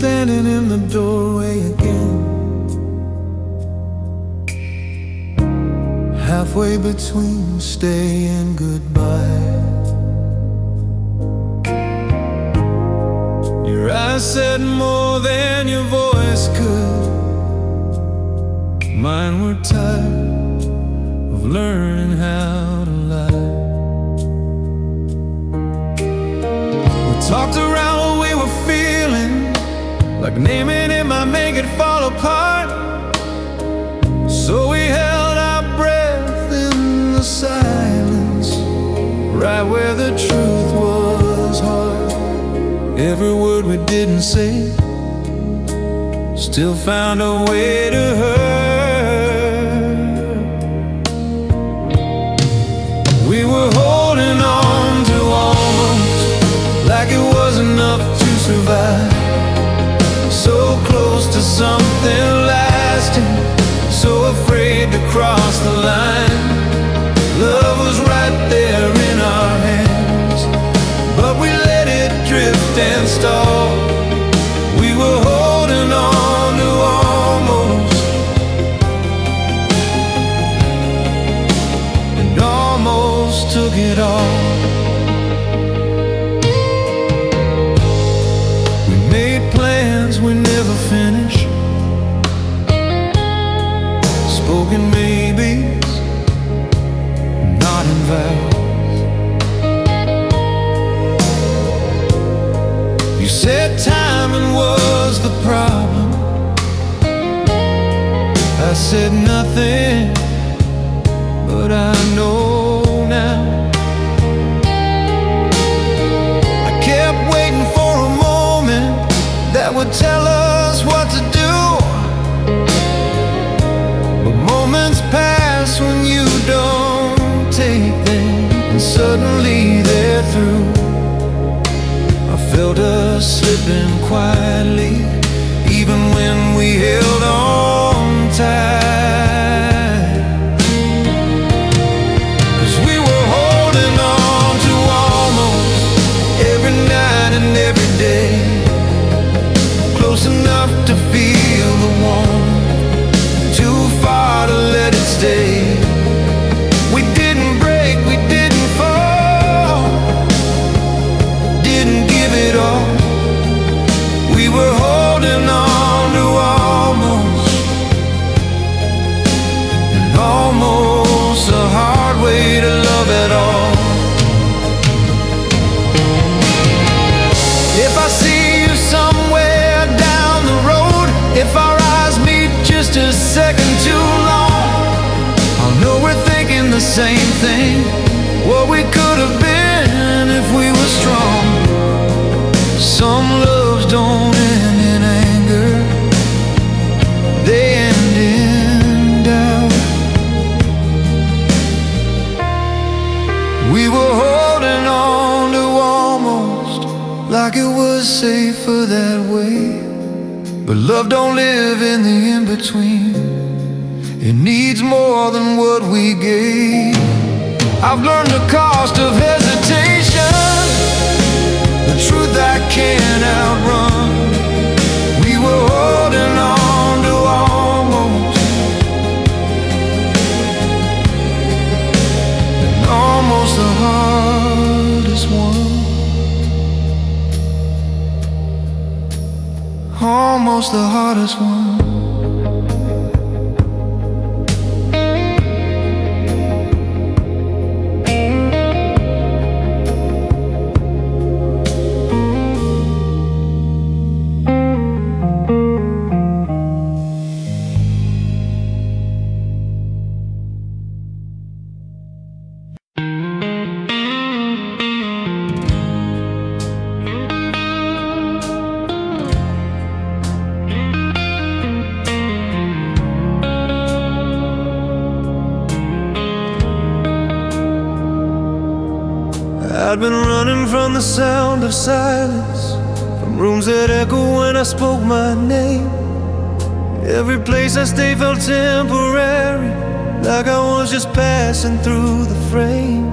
standing in the doorway again, halfway between stay and goodbye. Your eyes said more than your voice could. Mine were tired of learning how to lie. We talked around what we were feeling, like naming it might make it fall apart. So we held our breath in the silence, right where the truth was hard. Every word we didn't say still found a way to hurt. We were holding on to almost like it was enough to survive. So close to something lasting, so afraid to cross the line. Love was right there in our hands, but we let it drift and stall. We were holding on to almost, and almost took it all. We made plans we never finished, spoken maybes, not in vows. You said timing was the problem. I said nothing, but I know now. I kept waiting for a moment that would tell us what to do. But moments pass when you don't take them, and suddenly they're through. I felt us slipping quietly, even when we held on tight. 'Cause we were holding on to almost every night and every day, close enough to feel the warmth, too far to let it stay. We didn't break, we didn't fall, didn't give it all. We were holding on to almost, and almost a hard way to love at all. If I see you somewhere down the road, if our eyes meet just a second too long, I'll know we're thinking the same thing, what we could have been if we were strong. Some loves don't end in anger, they end in doubt. We were holding on to almost like it was safer that way. But love don't live in the in-between, it needs more than what we gave. I've learned the cost of hesitation, the truth I can't outrun. We were holding on to almost, and almost the hardest one. Almost the hardest one. I'd been running from the sound of silence, from rooms that echo when I spoke my name. Every place I stayed felt temporary, like I was just passing through the frame.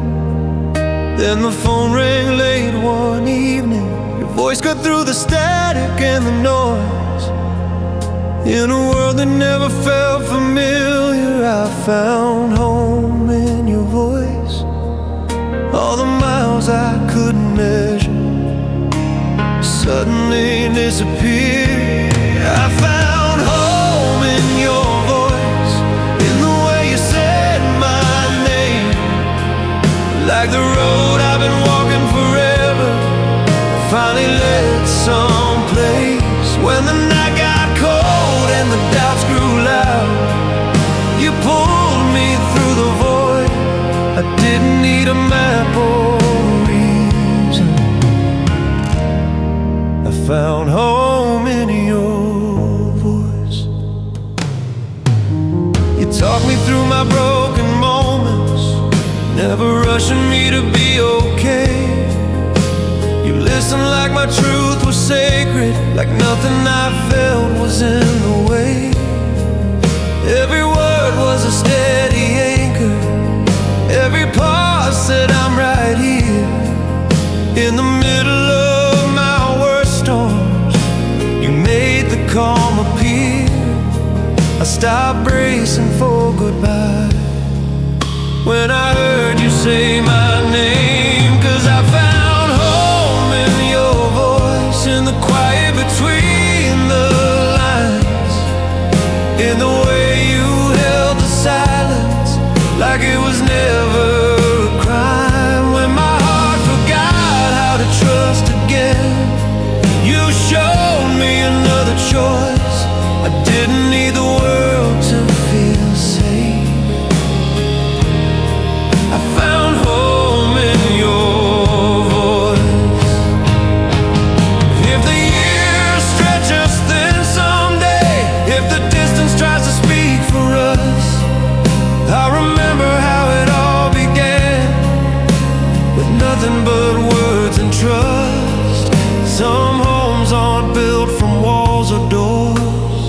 Then the phone rang late one evening, your voice cut through the static and the noise. In a world that never felt familiar, I found home in your voice. All the miles I couldn't measure suddenly disappeared. I found home in your voice, in the way you said my name. Like the road I've been walking forever finally led someplace. When the night got cold and the doubts grew loud, you pulled me through the void. I didn't need a map or a reason. I found home in your voice. You talked me through my broken moments, never rushing me to be okay. You listened like my truth was sacred, like nothing I felt was in the way. Every word was a steady anchor, every pause said I'm right here. In the middle of my worst storms, you made the calm appear. I stopped bracing for goodbye when I heard you say my name. 'Cause I found home in your voice, in the quiet between the lines, in the way you held the silence like it was never a crime. When my heart forgot how to trust again, you showed me another choice. I didn't need the world to feel safe. I found home in your voice. If the years stretch us thin someday, if the distance tries to speak for us, I remember how it all began, with nothing but words and trust. Some homes aren't built from walls or doors,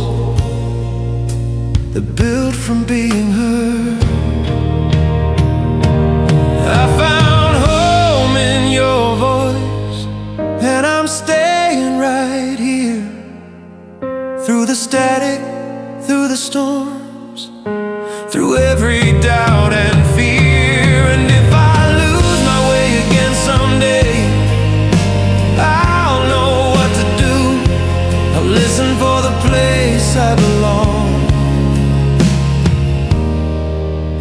they're built from being heard. I found home in your voice, and I'm staying right here. Through the static, through the storms, through every doubt and fear. And if I lose my way again someday, I'll know what to do. I'll listen for the place I belong.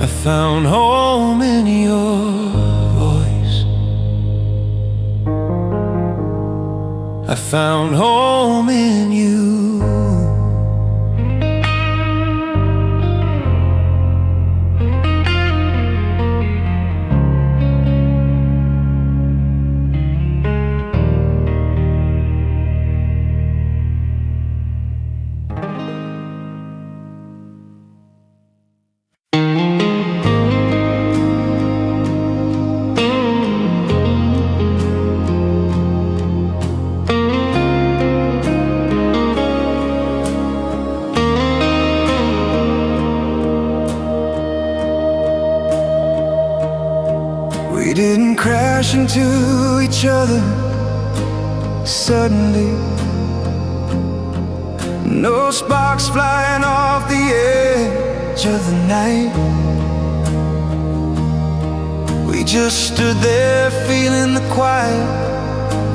I found home in your voice. I found home in you. We didn't crash into each other suddenly. No sparks flying off the edge of the night. We just stood there feeling the quiet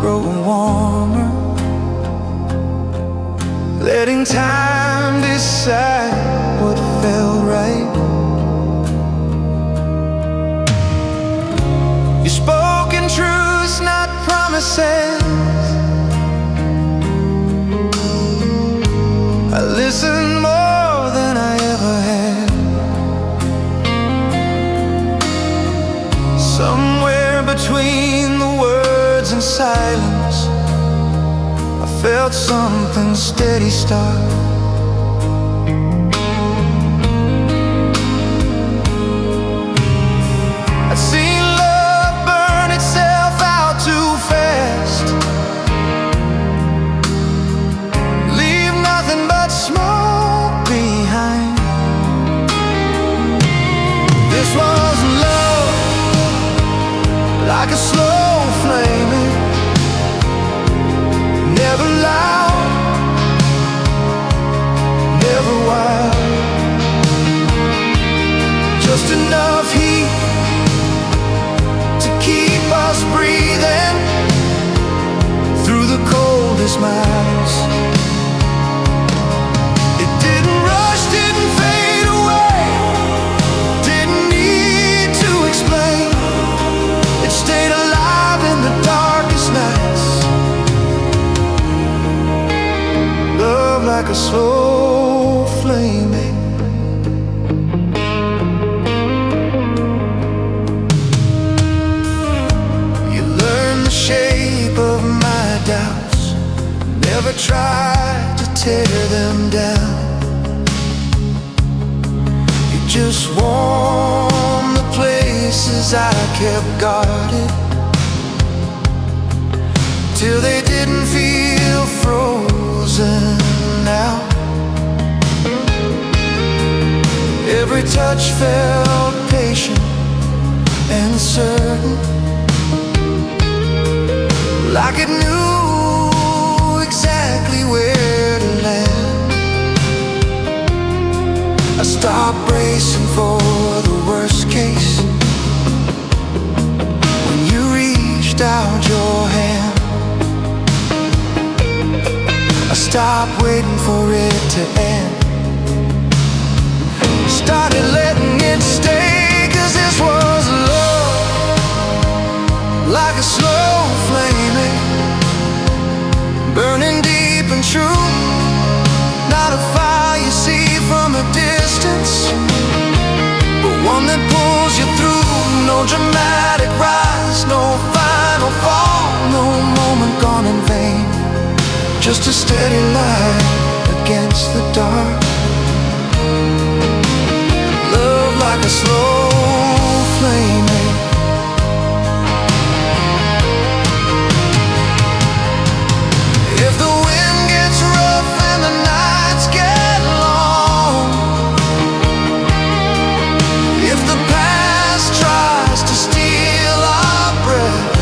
growing warmer, letting time decide what felt right. You spoke in truths, not promises. I listened more than I ever had. Somewhere between the words and silence, I felt something steady start. I'd seen love burn itself out too fast, leave nothing but smoke behind. This was love, like a slow flaming, never endless miles. It didn't rush, didn't fade away, didn't need to explain. It stayed alive in the darkest nights. Love like a slow flaming. You learn the shape of my doubts, never tried to tear them down. You just warm the places I kept guarded, till they didn't feel frozen now. Every touch felt patient and certain, like it knew exactly where to land. I stopped bracing for the worst case when you reached out your hand. I stopped waiting for it to end, started letting it stay. 'Cause this was love, like a slow flaming, burning deep and true. Not a fire you see from a distance, but one that pulls you through. No dramatic rise, no final fall, no moment gone in vain, just a steady light against the dark. Love like a slow flaming. If the wind gets rough and the nights get long, if the past tries to steal our breath,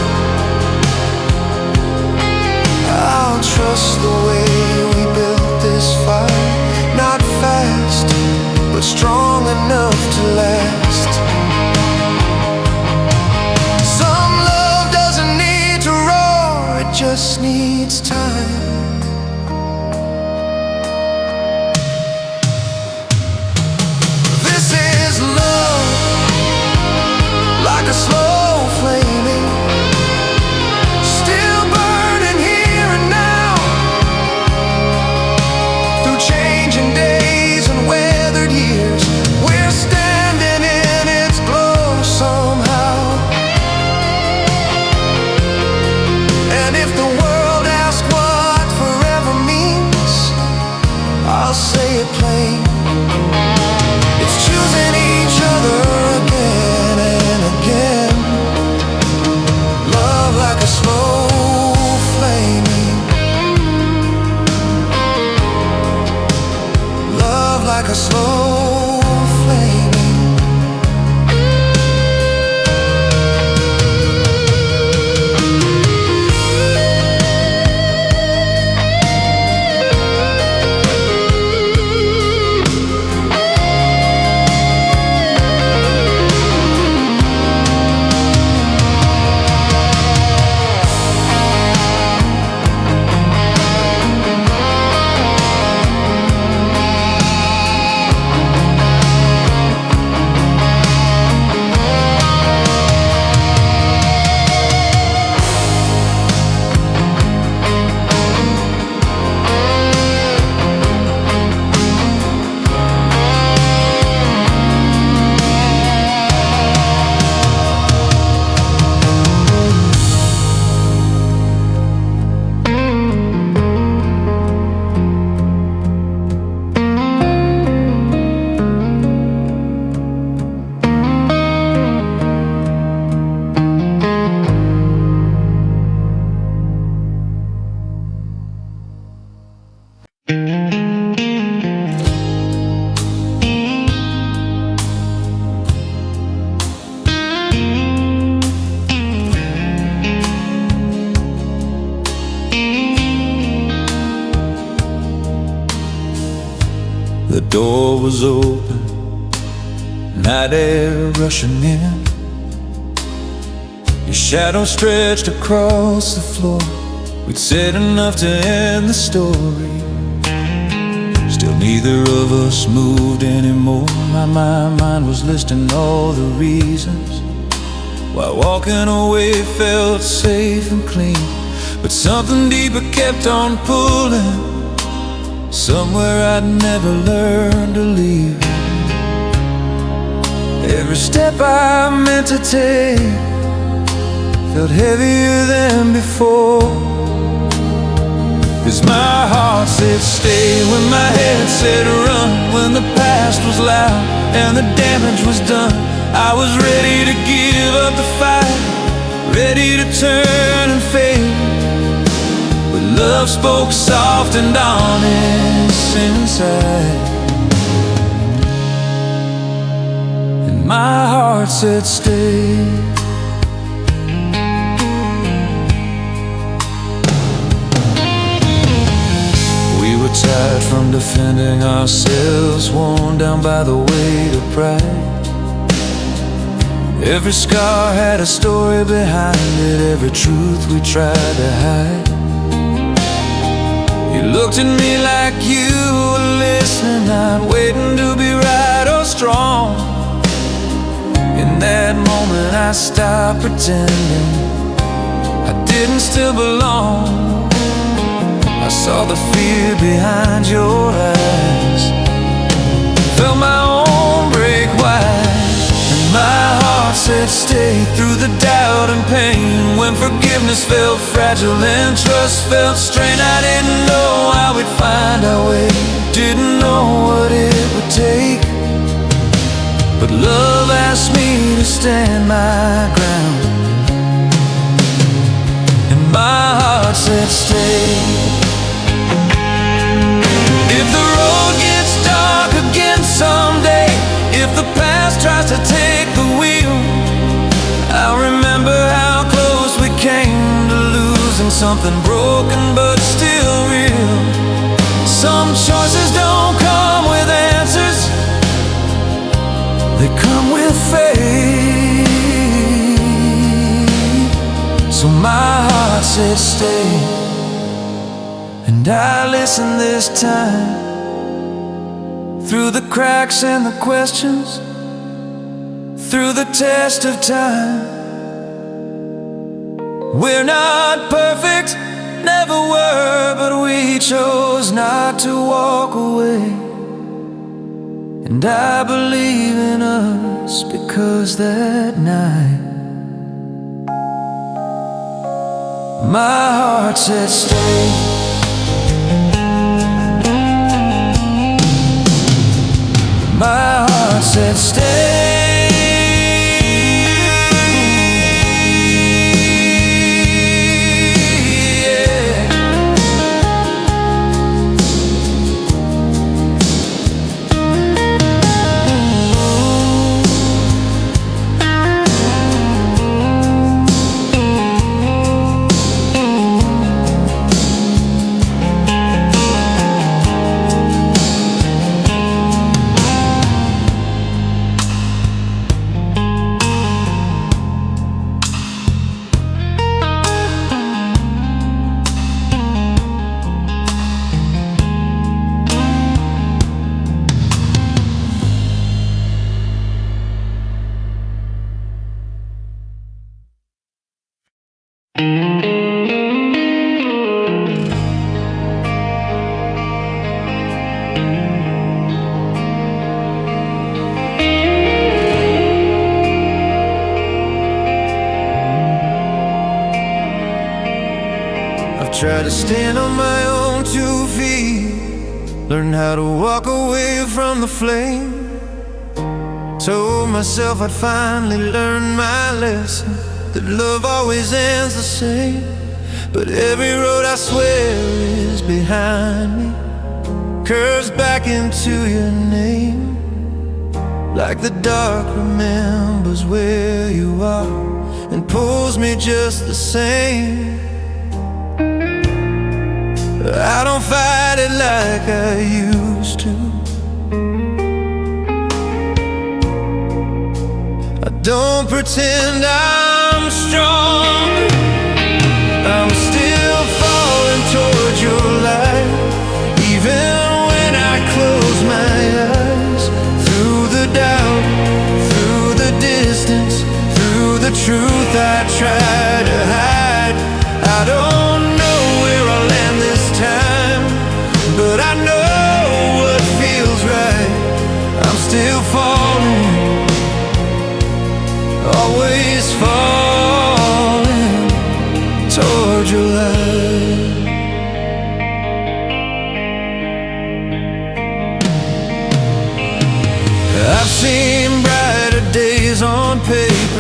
I'll trust the way we built this fire. Not fast, but strong enough to last. Some love doesn't need to roar, it just needs time. This is love, like a slow flaming, still burning here and now. Through changing days and weathered years, we're standing in its glow somehow. And if the world asks what forever means, I'll say it plain. It's choosing each other again and again. Love like a slow flaming, love like a slow flaming. The door was open, night air rushing in. Your shadow stretched across the floor, We'd said enough to end the story. Still neither of us moved anymore. My mind was listing all the reasons why walking away felt safe and clean. But something deeper kept on pulling, somewhere I'd never learned to leave. Every step I meant to take felt heavier than before. 'Cause my heart said stay when my head said run. When the past was loud and the damage was done, I was ready to give up the fight, ready to turn and fade. But love spoke soft and honest inside, and my heart said stay. Tired from defending ourselves, worn down by the weight of pride. Every scar had a story behind it, every truth we tried to hide. You looked at me like you were listening, not waiting to be right or strong. In that moment I stopped pretending I didn't still belong. I saw the fear behind your eyes, felt my own break wide, and my heart said stay through the doubt and pain. When forgiveness felt fragile and trust felt strained, I didn't know how we'd find our way, didn't know what it would take. But love asked me to stand my ground, and my heart said stay. If the road gets dark again someday, if the past tries to take the wheel, I'll remember how close we came to losing something broken but still real. Some choices don't come with answers, they come with faith. So my heart said stay, and I listened this time, through the cracks and the questions, through the test of time. We're not perfect, never were, but we chose not to walk away. And I believe in us because that night my heart said stay. My heart said stay. Try to stand on my own 2 feet, learn how to walk away from the flame. Told myself I'd finally learned my lesson, that love always ends the same. But every road I swear is behind me curves back into your name, like the dark remembers where you are and pulls me just the same. I don't fight it like I used to, I don't pretend I'm strong, I'm still falling.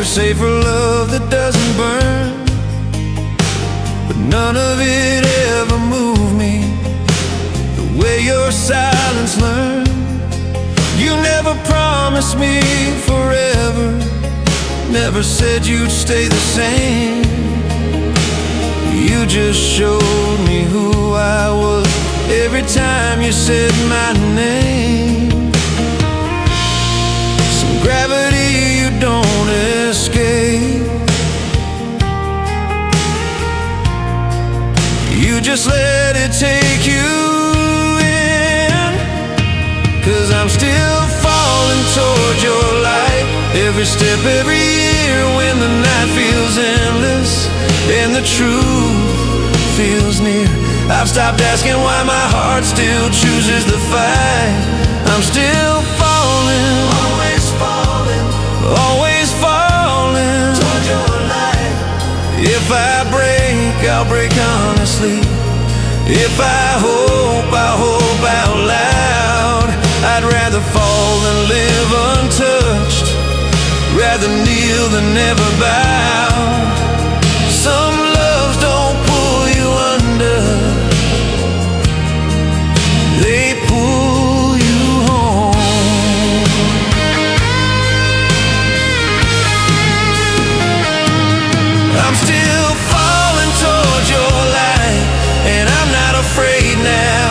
say for love that doesn't burn, but none of it ever moved me the way your silence learned. You never promised me forever, never said you'd stay the same. You just showed me who I was every time you said my name. Some gravity you don't escape. You just let it take you in, 'cause I'm still falling toward your light. Every step, every year, when the night feels endless and the truth feels near, I've stopped asking why my heart still chooses the fight. I'm still falling, always falling, always falling toward your light. If I break, I'll break honestly. If I hope out loud. I'd rather fall than live untouched, rather kneel than never bow. Some loves don't pull you under, they pull you home. I'm still falling towards your light, and I'm not afraid now.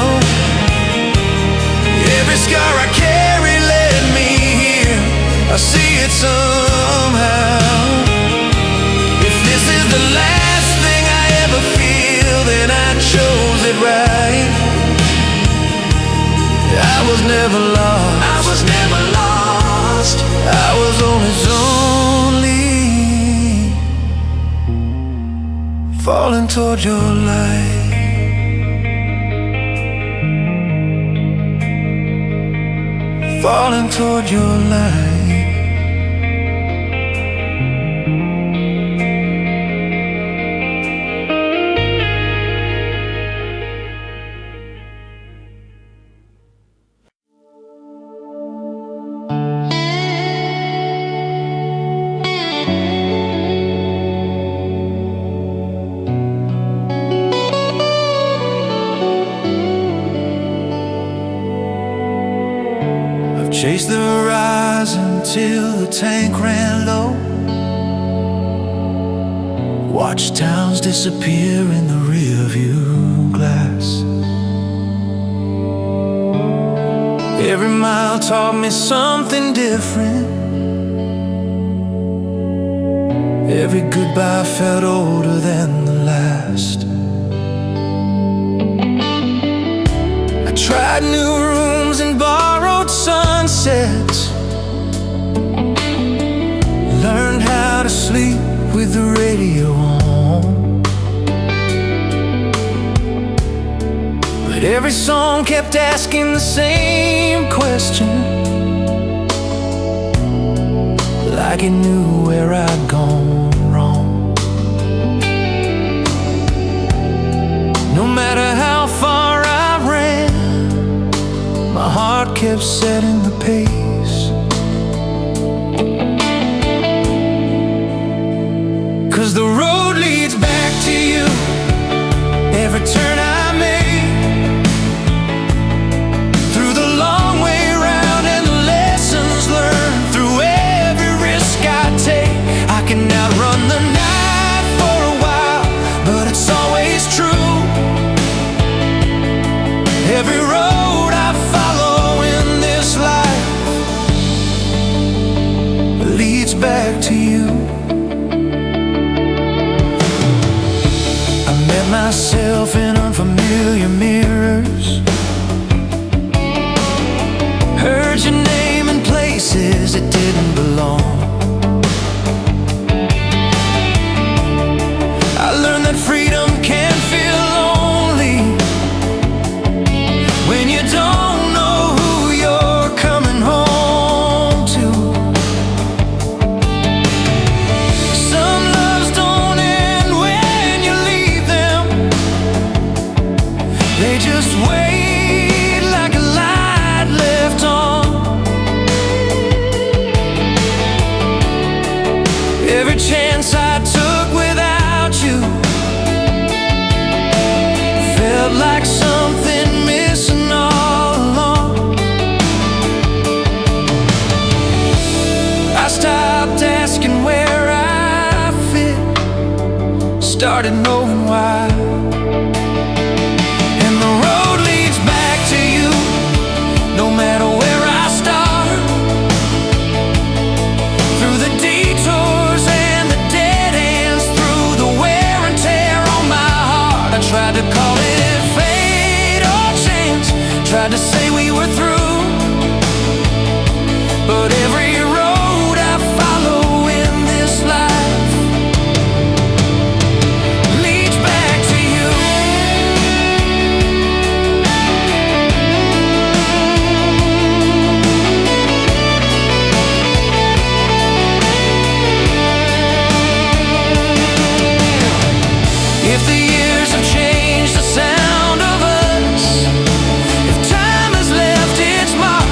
Every scar I carry led me here, I see it somehow. If this is the last thing I ever feel, then I chose it right. I was never lost, I was never lost, I was only falling toward your light. Falling toward your light. Chased the horizon till the tank ran low. Watched towns disappear in the rearview glass. Every mile taught me something different. Every goodbye felt older than the last. I tried new rooms and borrowed sunsets, learned how to sleep with the radio on. But every song kept asking the same question, like it knew where I'd gone wrong. No matter how far I ran, my heart kept setting the pace. 'Cause the road leads back to you every turn I make, through the long way round and the lessons learned, through every risk I take. I can outrun the night for a while, but it's always true. Every road I follow in this life leads back to you. I met myself in unfamiliar mirrors, heard your name in places it didn't belong. I learned that freedom can feel lonely when you don't know who you're coming home to. Some loves don't end when you leave them, they just wait like a light left on. felt like something missing all along. I stopped asking where I fit, started knowing why. And the road leads back to you, no matter where I start. Through the detours and the dead ends, through the wear and tear on my heart. I tried to call it fate or chance, tried to say we were through, but every road I follow in this life leads back to you. If the years have changed the sound of us, if time has left its mark,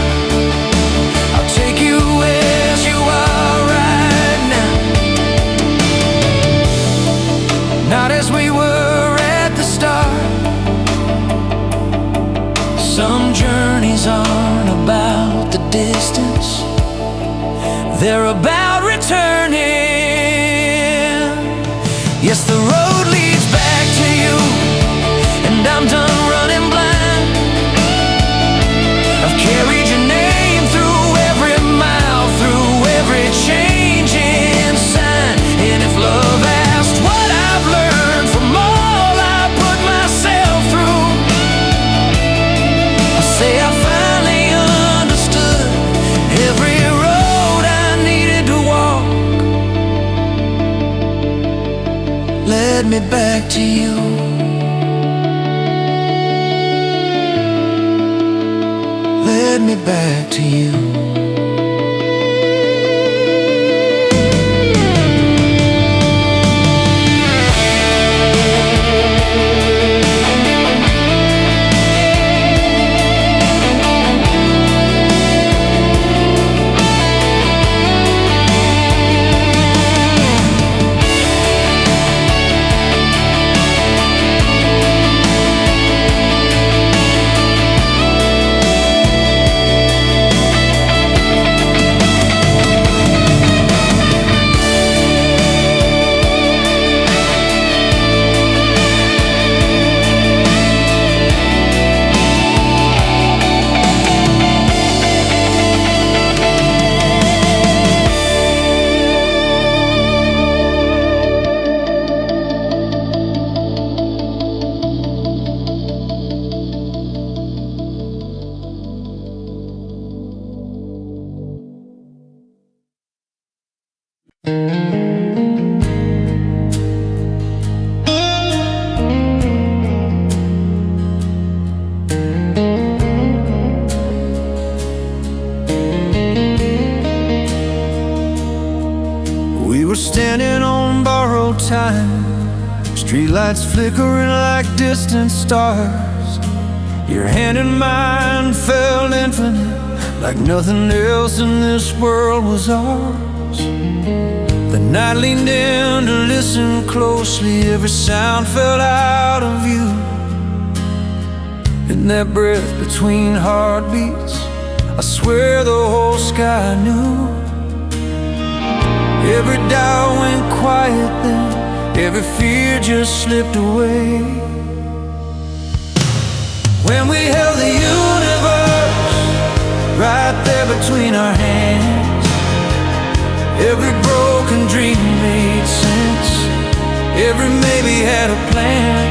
I'll take you as you are right now. Not as we were at the start. Some journeys aren't about the distance, they're about returning. Yes, the road leads back to you, and I'm done running blind. I've carried your name through every mile, through every changing sign. And if love asked what I've learned from all I put myself through, I say I finally understood every road I needed to walk led me back to you. Led me back to you. We were standing on borrowed time, streetlights flickering like distant stars. Your hand in mine felt infinite, like nothing else in this world was ours. The night leaned in to listen closely, every sound fell out of view. In that breath between heartbeats, I swear the whole sky knew. Every doubt went quiet then, every fear just slipped away. When we held the universe right there between our hands, every broken dream made sense, every maybe had a plan.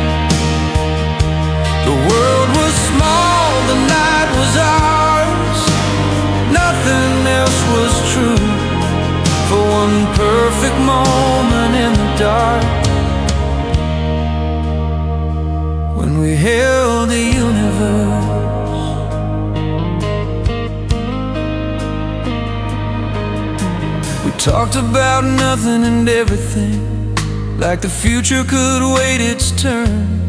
The world was small, the night was ours, nothing else was true. For one perfect moment in the dark, when we held the universe. We talked about nothing and everything, like the future could wait its turn.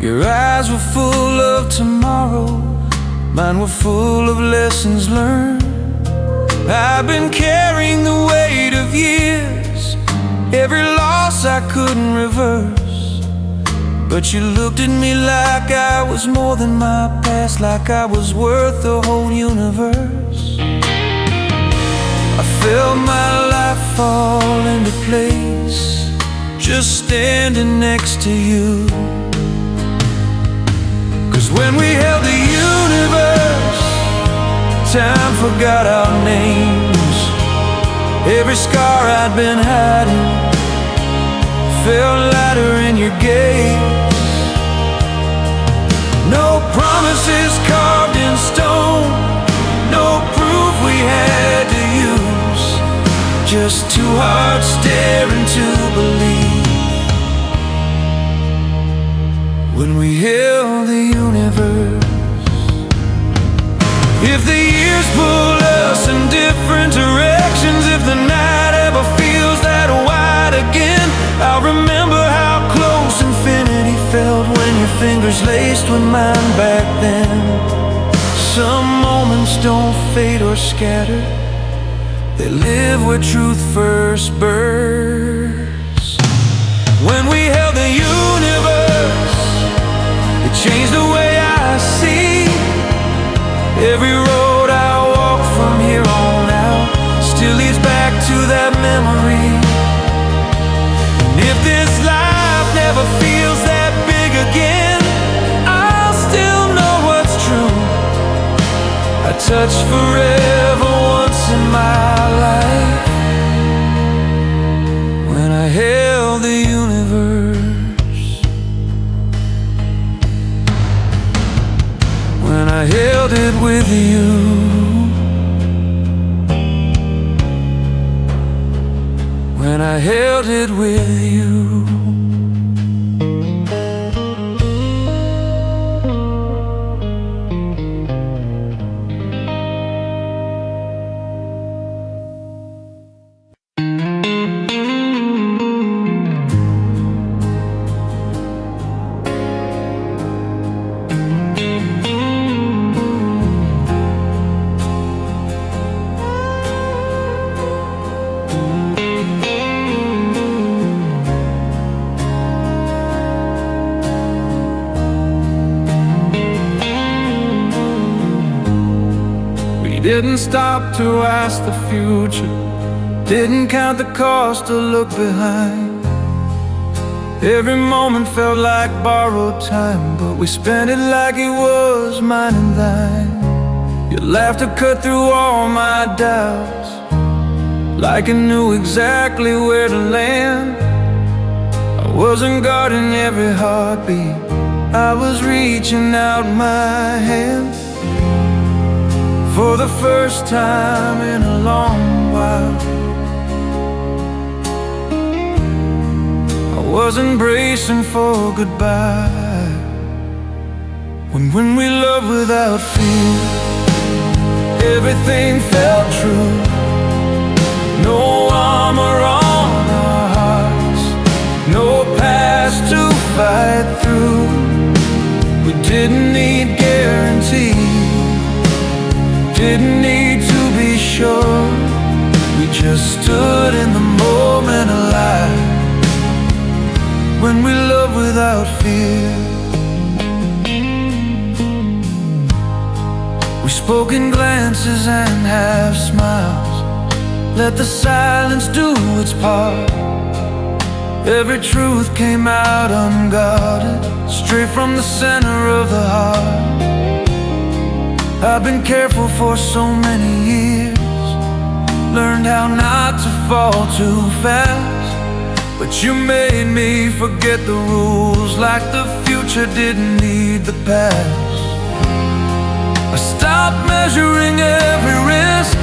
Your eyes were full of tomorrow, mine were full of lessons learned. I've been carrying the weight of years, every loss I couldn't reverse. But you looked at me like I was more than my past, like I was worth the whole universe. I felt my life fall into place, just standing next to you. 'Cause when we held the universe, time forgot our names. Every scar I'd been hiding felt lighter in your gaze. No promises carved in stone, no proof we had to use, just two hearts daring to believe. When we held the universe, if the years pull us in different directions, if the night ever feels that wide again, I'll remember how close infinity felt when your fingers laced with mine back then. Some moments don't fade or scatter, they live where truth first bursts. When we held the universe, it changed the way I see. Every road I walk from here on out still leads back to that memory. And if this life never feels that big again, I'll still know what's true. I touched forever once in my life, when I held the universe, when I held it with you, when I held it with you. Didn't stop to ask the future, didn't count the cost to look behind. Every moment felt like borrowed time, but we spent it like it was mine and thine. Your laughter cut through all my doubts, like it knew exactly where to land. I wasn't guarding every heartbeat, I was reaching out my hand. For the first time in a long while, I wasn't bracing for goodbye. When we loved without fear, everything felt true. No armor on our hearts, no past to fight through. We didn't need guarantees, didn't need to be sure. We just stood in the moment alive, when we love without fear. We spoke in glances and half smiles, let the silence do its part. Every truth came out unguarded, straight from the center of the heart. I've been careful for so many years, learned how not to fall too fast. But you made me forget the rules, like the future didn't need the past. I stopped measuring every risk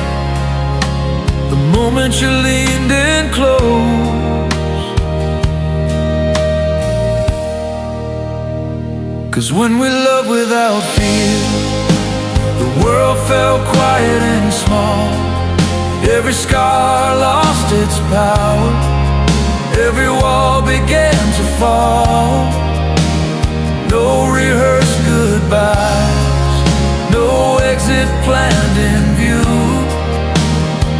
the moment you leaned in close. 'Cause when we love without fear, the world felt quiet and small. Every scar lost its power, every wall began to fall. No rehearsed goodbyes, no exit planned in view.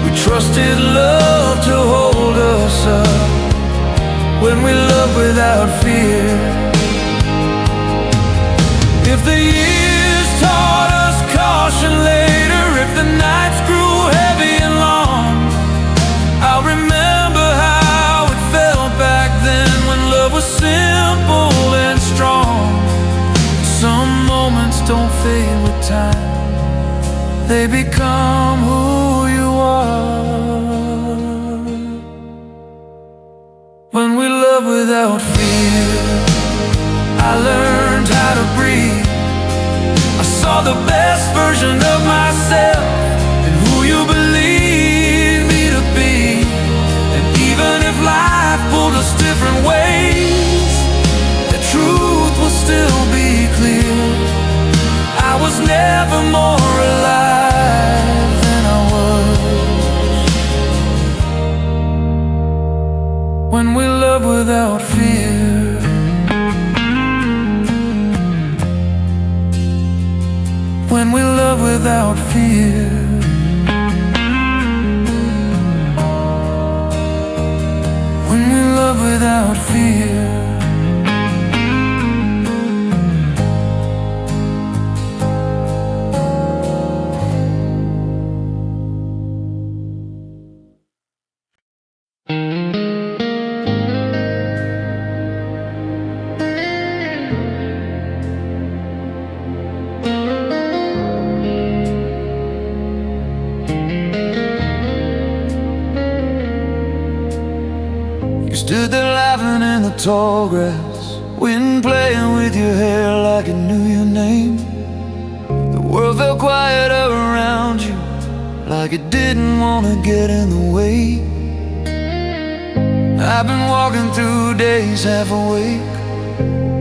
We trusted love to hold us up, when we love without fear. If the years taught us caution later, if the nights grew heavy and long, I'll remember how it felt back then, when love was simple and strong. Some moments don't fade with time, they become who you are. When we love without fear, I learned how to breathe. I saw the best version of myself and who you believe me to be. And even if life pulled us different ways, the truth will still be clear. I was never more alive than I was when we love without fear. When we love without fear. When we love without fear. You stood there laughing in the tall grass, wind playing with your hair like it knew your name. The world felt quieter around you, like it didn't want to get in the way. I've been walking through days half awake,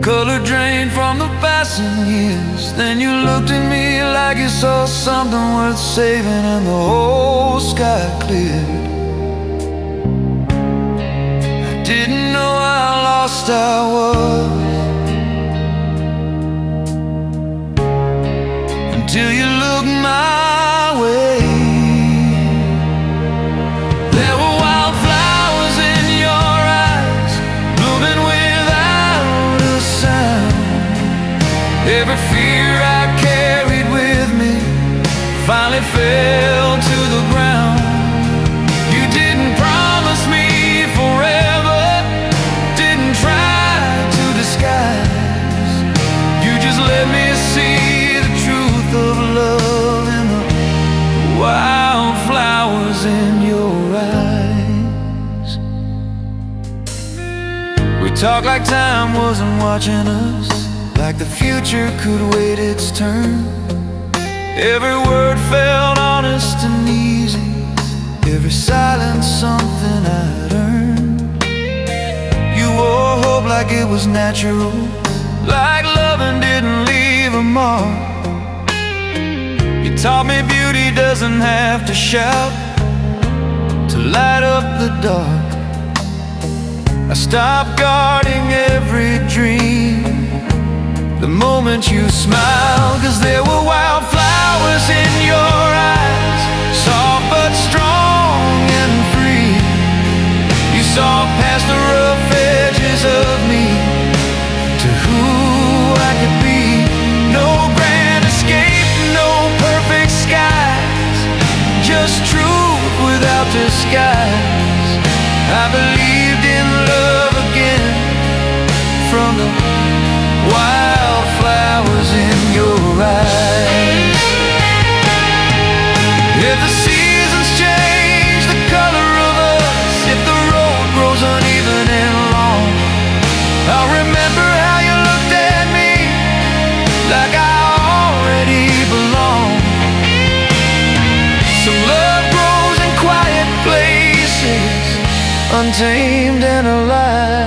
color drained from the passing years. Then you looked at me like you saw something worth saving, and the whole sky cleared. Didn't know how lost I was until you looked my way. There were wildflowers in your eyes, blooming without a sound. Every fear I carried with me finally fell to the ground. You didn't promise me forever, try to disguise. You just let me see the truth of love in the wildflowers in your eyes. We talked like time wasn't watching us, like the future could wait its turn. Every word felt honest and easy, every silence something I'd earned. You wore hope like it was natural, like loving didn't leave a mark. You taught me beauty doesn't have to shout to light up the dark. I stopped guarding every dream the moment you smiled, 'cause there were wildflowers in your eyes, soft but strong and free. You saw past the rough edges of me to who I could be. No grand escape, no perfect skies, just truth without disguise. I believed in love again from the wildflowers in your eyes. If the seasons change the color of us, if the road grows uneven and long, I'll remember how you looked at me like I already belong. Some love grows in quiet places, untamed and alive.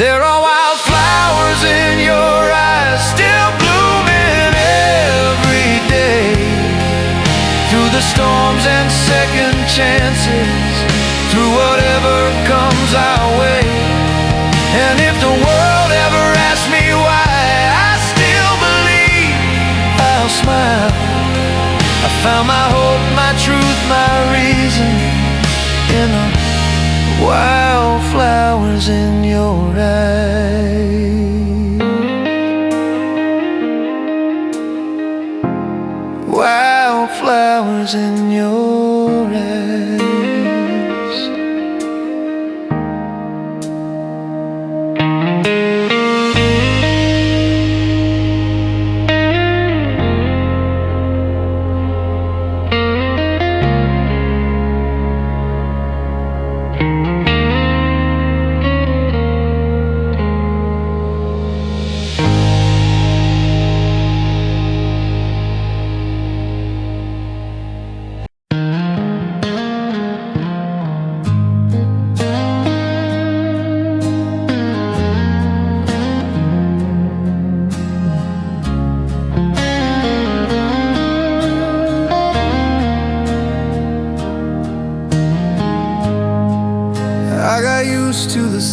There are wildflowers in your eyes, still blooming every day, through the storms and second chances, through whatever comes our way. And if the world ever asks me why, I still believe I'll smile. I found my hope, my truth, my reason in the wildflowers in your eyes.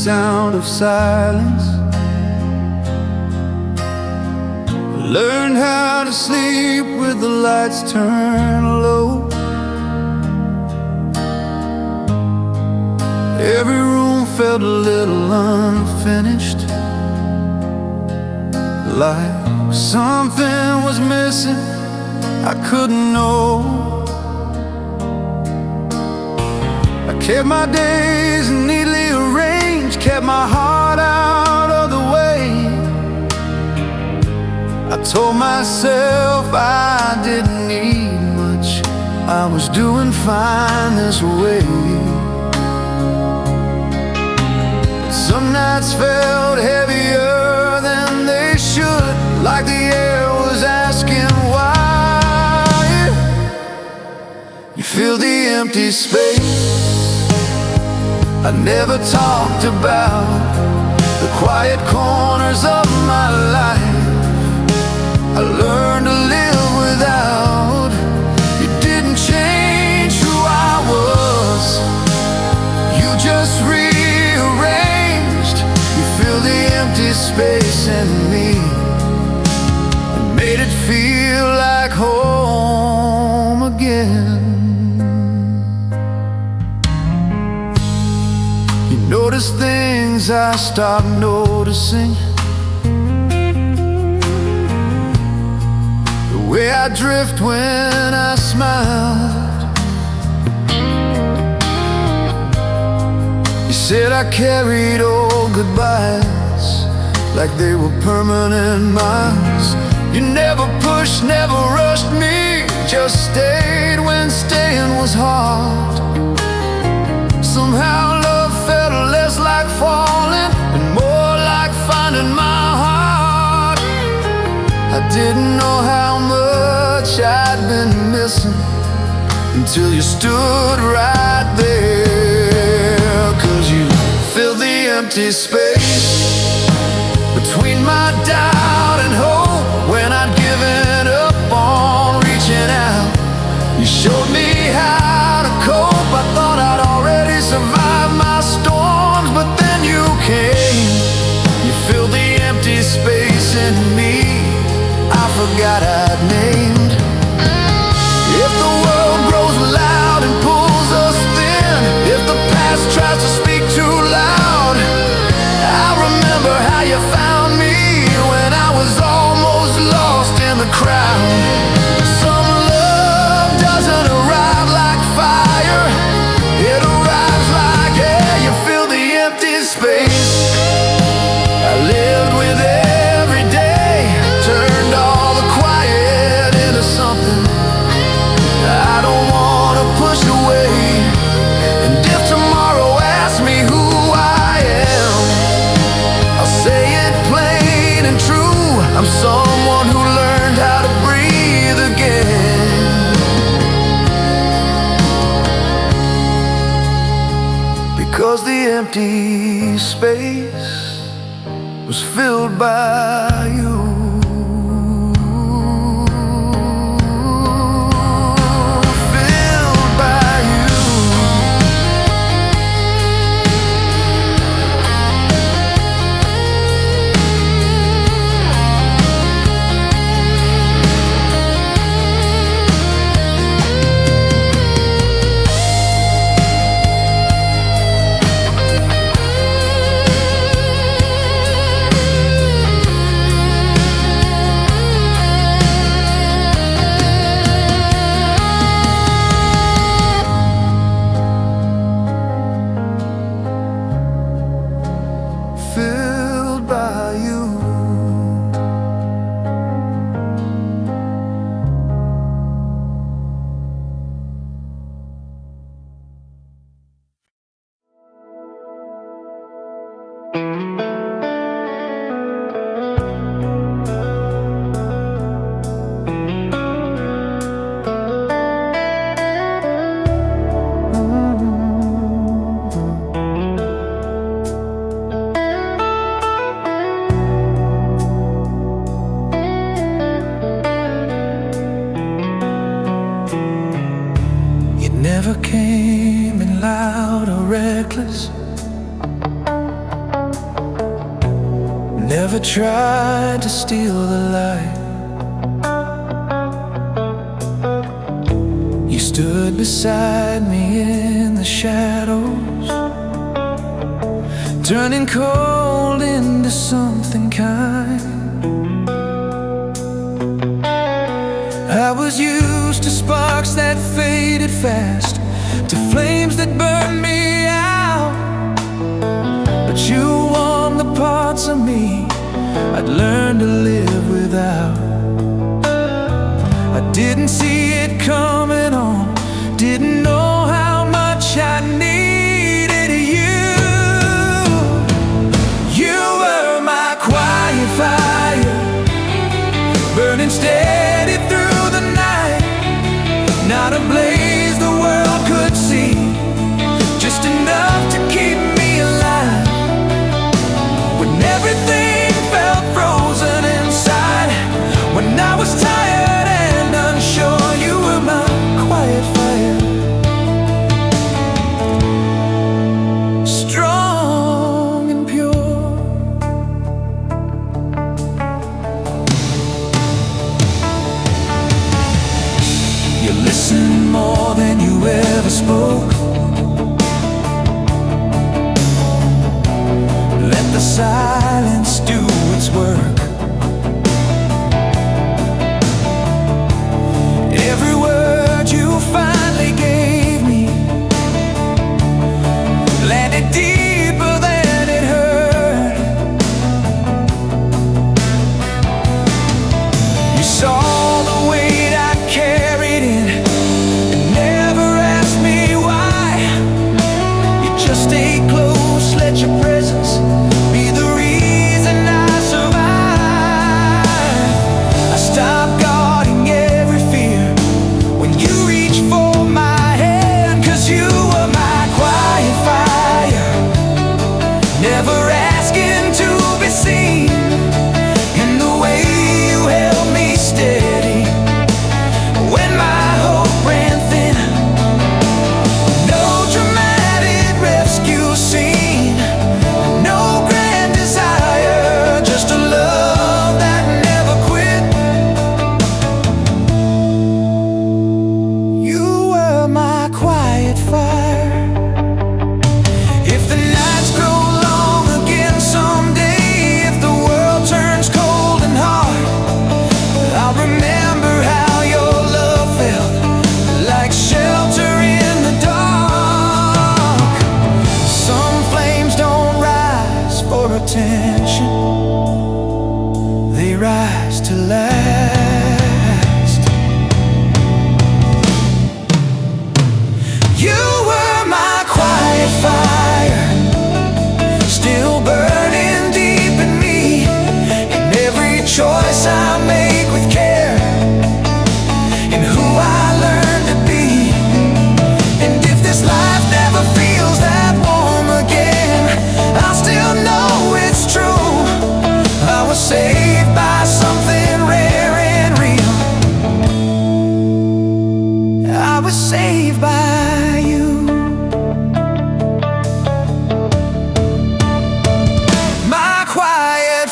sound of silence. Learned how to sleep with the lights turned low. Every room felt a little unfinished, like something was missing I couldn't know. I kept my days neatly arranged, kept my heart out of the way. I told myself I didn't need much, I was doing fine this way. But some nights felt heavier than they should, like the air was asking why. You fill the empty space I never talked about, the quiet corners of my life I learned to live without. You didn't change who I was, you just rearranged. You fill the empty space in me and made it feel like home again. You notice things I stopped noticing, the way I drift when I smiled. You said I carried old goodbyes like they were permanent miles. You never pushed, never rushed me, just stayed when staying was hard. Somehow love felt less like falling and more like finding my heart. I didn't know how much I'd been missing until you stood right there. 'Cause you filled the empty space between my doubt and hope. When I'd given up on reaching out, you showed me how to cope. I thought I'd already survived my storms, but then you came. You filled the empty space in me I forgot I'd named. If the world grows loud and pulls us thin, if the past tries to speak too loud, I remember how you found me when I was almost lost in the crowd. Some love doesn't arrive like fire, it arrives like air. You fill the empty space I lived with every day, turned all the quiet into something I don't want to push away. And if tomorrow asks me who I am, I'll say it plain and true. I'm someone who learned how to breathe again. Because the empty space was filled by you. Filled by you. Filled by you. Never came in loud or reckless, Never tried to steal the light. You stood beside me in the shadows, turning cold into something kind. I was used to sparks that faded fast, to flames that burned me out. But you warmed the parts of me I'd learned to live without. I didn't see it coming on, didn't know how much I needed you. You were my quiet fire, burning steady through the night. Not a blaze the world could see, just enough to keep me alive. When everything felt frozen inside, when I was tired and unsure, you were my quiet fire, strong and pure. You listened more than you ever spoke. Let the silence do its work. Every word you finally gave me landed deeper than it hurt. You saw the weight I carried in and never asked me why. You just stayed close, let your presence be the reason I survive. I stopped guarding every fear when you reached for my hand, 'cause you were my quiet fire, never asking to be seen. And the way you held me steady when my hope ran thin. No dramatic rescue scene, no grand desire, just a love that never quit. You were my quiet fire. If the nights grow long again someday, if the world turns cold and hard, I'll remember how your love felt like shelter in the dark. Some flames don't rise for attention, they rise to last. You were my quiet fire, still burning deep in me. And every choice I make with care, and who I learn to be. And if this life never feels that warm again, I'll still know it's true. I was saved by something rare and real. I was saved by you. My quiet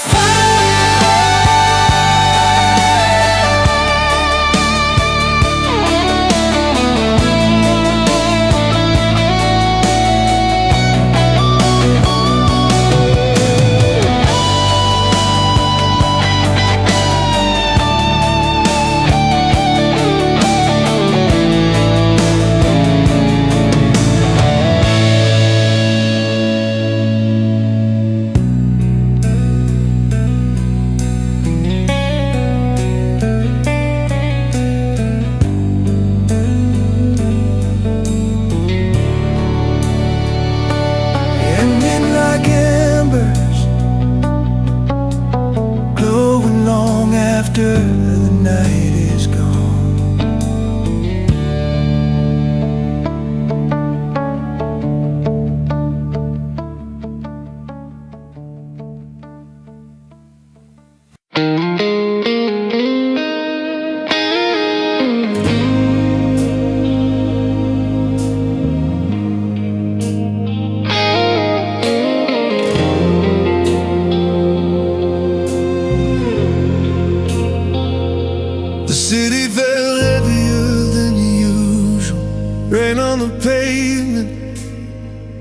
ending like embers, glowing long after the night is gone.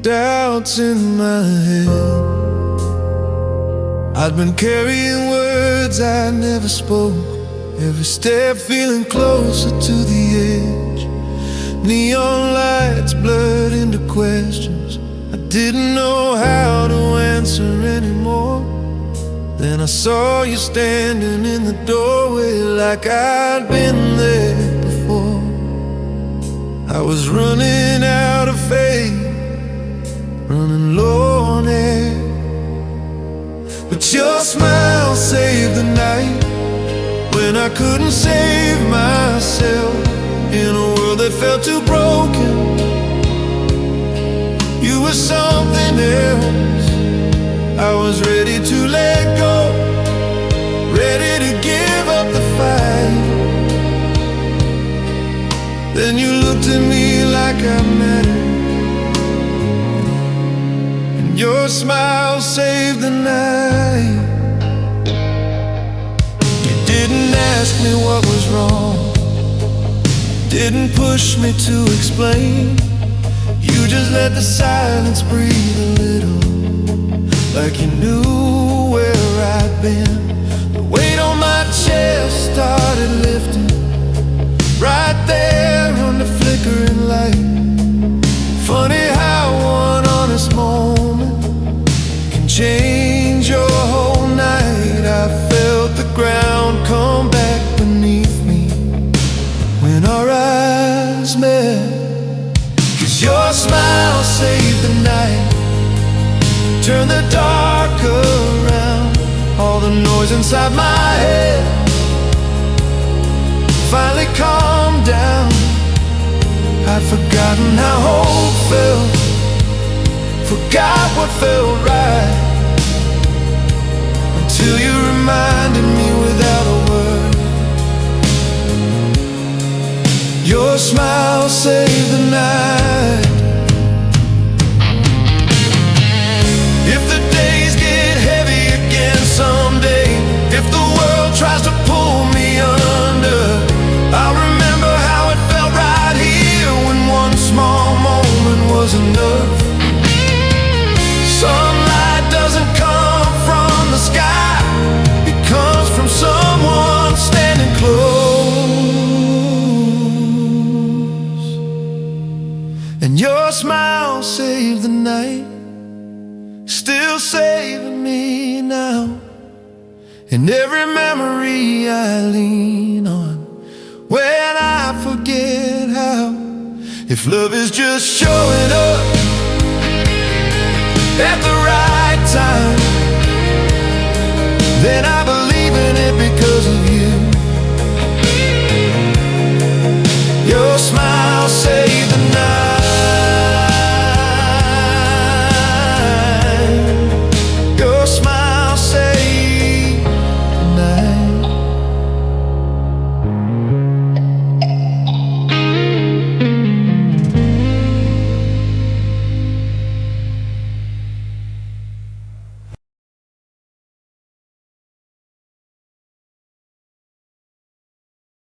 doubts in my head. I'd been carrying words I never spoke, every step feeling closer to the edge. Neon lights blurred into questions I didn't know how to answer anymore. Then I saw you standing in the doorway like I'd been there before. I was running out of faith, running low on air, but your smile saved the night when I couldn't save myself. In a world that felt too broken, you were something else. I was ready to let go, ready to give up the fight. Then you looked at me like I mattered, and your smile saved the night. You didn't ask me what was wrong, didn't push me to explain. You just let the silence breathe a little, like you knew where I'd been. The weight on my chest started lifting, right there on the flickering light. Funny how one honest moment can change your whole night. I felt the ground come back beneath me when our eyes met. 'Cause your smile saved the night, turned the dark around. All the noise inside my head finally calmed down. I'd forgotten how hope felt, forgot what felt right, until you reminded me without a word. Your smile saved the night. If the days get heavy again someday, if the world tries to pull me under, I'll remember how it felt right here when one small moment was enough. Sunlight doesn't come from the sky, it comes from someone standing close. And your smile saved the night, still saving me now. And every memory I lean on when I forget how. If love is just showing up at the right time, then I believe in it because of